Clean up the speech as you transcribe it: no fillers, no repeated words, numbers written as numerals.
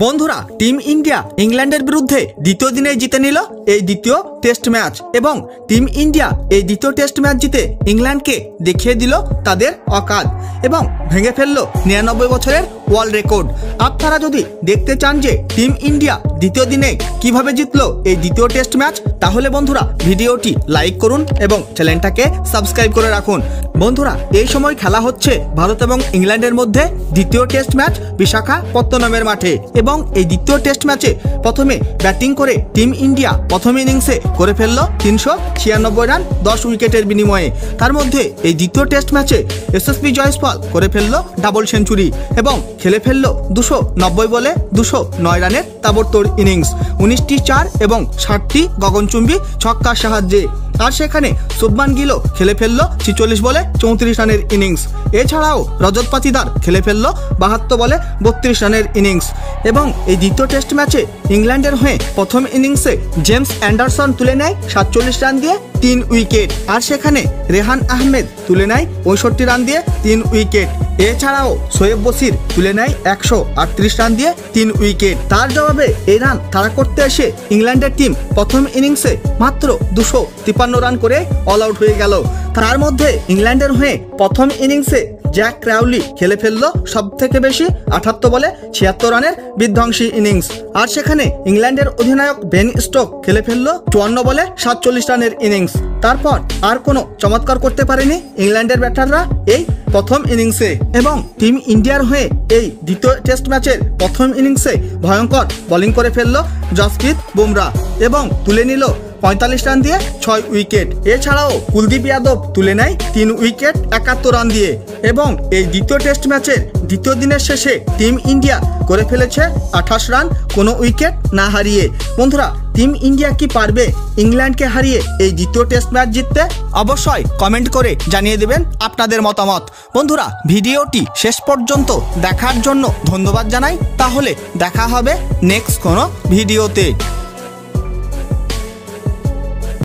বন্ধুরা, team India ইংল্যান্ডের বিরুদ্ধে দ্বিতীয় দিনে জিতে নিল এই দ্বিতীয় টেস্ট ম্যাচ এবং টিম ইন্ডিয়া এই দ্বিতীয় টেস্ট ম্যাচ জিতে ইংল্যান্ডকে দেখিয়ে দিল তাদের অকাত এবং ভেঙে ফেলল 99 বছরের ওয়ার্ল্ড রেকর্ড। আপনারা যদি দেখতে চান যে টিম ইন্ডিয়া দ্বিতীয় দিনে কিভাবে জিতলো এই দ্বিতীয় টেস্ট ম্যাচ, তাহলে বন্ধুরা ভিডিওটি লাইক করুন এবং চ্যানেলটাকে সাবস্ক্রাইব করে রাখুন। বন্ধুরা, এই সময় খেলা হচ্ছে ভারত এবং ইংল্যান্ডের মধ্যে দ্বিতীয় টেস্ট ম্যাচ বিশাখাপত্তনমের মাঠে এবং এই দ্বিতীয় টেস্ট ম্যাচে প্রথমে ব্যাটিং করে টিম ইন্ডিয়া প্রথম ইনিংসে করে ফেলল 396 রান 10 উইকেটের বিনিময়ে। তার মধ্যে এই দ্বিতীয় টেস্ট ম্যাচে এসএসবি জয়সওয়াল করে ফেলল ডাবল সেঞ্চুরি এবং খেলে ফেলল 290 বলে 209 রানের তাবড়তোড় ইনিংস, 19টি 4 এবং 60টি গগনচুম্বী ছক্কার সাহায্যে। আর সেখানে শুভমান গিলও খেলে ফেলল 46 বলে 34 রানের ইনিংস। এছাড়াও রজত পাতিদার খেলে ফেলল 72 বলে 32 রানের ইনিংস। এবং এই দ্বিতীয় টেস্ট ম্যাচে ইংল্যান্ডের হয়ে প্রথম ইনিংসে জেমস অ্যান্ডারসন তুলে নেয় 47 রান দিয়ে 3 উইকেট। আর সেখানে রেহান আহমেদ তুলে নেয় 65 রান দিয়ে 3 উইকেট। এছাড়াও শোয়েব বশির তুলে নেয় 138 রান দিয়ে 3 উইকেট। তার জবাবে এই রান তাড়া করতে এসে ইংল্যান্ডের টিম প্রথম ইনিংসে মাত্র 253 রান করে অল আউট হয়ে গেল। তার মধ্যে ইংল্যান্ডের হয়ে প্রথম ইনিংসে জ্যাক ক্রাউলি খেলে ফেললো সব থেকে বেশি 78 বলে 76 রানের বিধ্বংসী ইনিংস। আর সেখানে ইংল্যান্ডের অধিনায়ক বেন স্টোক খেলে ফেললো 54 বলে 47 রানের ইনিংস। তারপর আর কোনো চমৎকার করতে পারেনি ইংল্যান্ডের ব্যাটাররা এই প্রথম ইনিংসে এবং টিম ইন্ডিয়ার হয়ে এই দ্বিতীয় টেস্ট ম্যাচের প্রথম ইনিংসে ভয়ঙ্কর বোলিং করে ফেললো জসপ্রীত বুমরা এবং তুলে নিল 45 রান দিয়ে 6 উইকেট। এছাড়াও কুলদীপ যাদব তুলে নেয় 3 উইকেট 71 রান দিয়ে এবং এই দ্বিতীয় টেস্ট ম্যাচের দ্বিতীয় দিনের শেষে টিম ইন্ডিয়া করে ফেলেছে 28 রান কোনো উইকেট না হারিয়ে। বন্ধুরা, টিম ইন্ডিয়া কি পারবে ইংল্যান্ডকে হারিয়ে এই দ্বিতীয় টেস্ট ম্যাচ জিততে? অবশ্যই কমেন্ট করে জানিয়ে দেবেন আপনাদের মতামত। বন্ধুরা, ভিডিওটি শেষ পর্যন্ত দেখার জন্য ধন্যবাদ জানাই। তাহলে দেখা হবে নেক্সট কোনো ভিডিওতে।